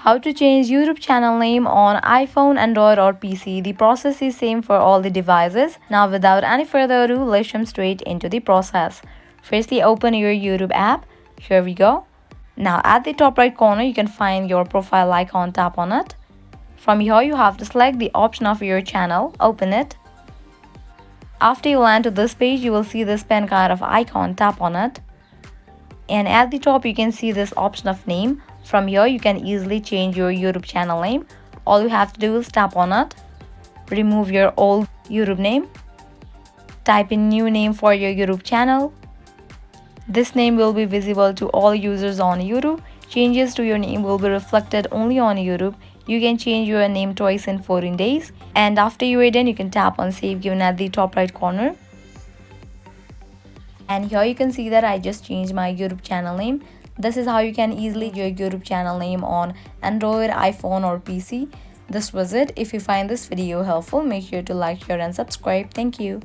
How to change YouTube channel name on iPhone, Android or PC. The process is same for all the devices. Now without any further ado, let's jump straight into the process. Firstly, open your YouTube app. Here we go. Now at the top right corner, you can find your profile icon. Tap on it. From here, you have to select the option of your channel. Open it. After you land to this page, you will see this pen kind of icon. Tap on it. And at the top, you can see this option of name. From here, you can easily change your YouTube channel name. All you have to do is tap on it. Remove your old YouTube name. Type in new name for your YouTube channel. This name will be visible to all users on YouTube. Changes to your name will be reflected only on YouTube. You can change your name twice in 14 days. And after you are done, you can tap on save given at the top right corner. And here you can see that I just changed my YouTube channel name. This is how you can easily change your YouTube channel name on Android, iPhone or PC. This was it. If you find this video helpful, make sure to like, share and subscribe. Thank you.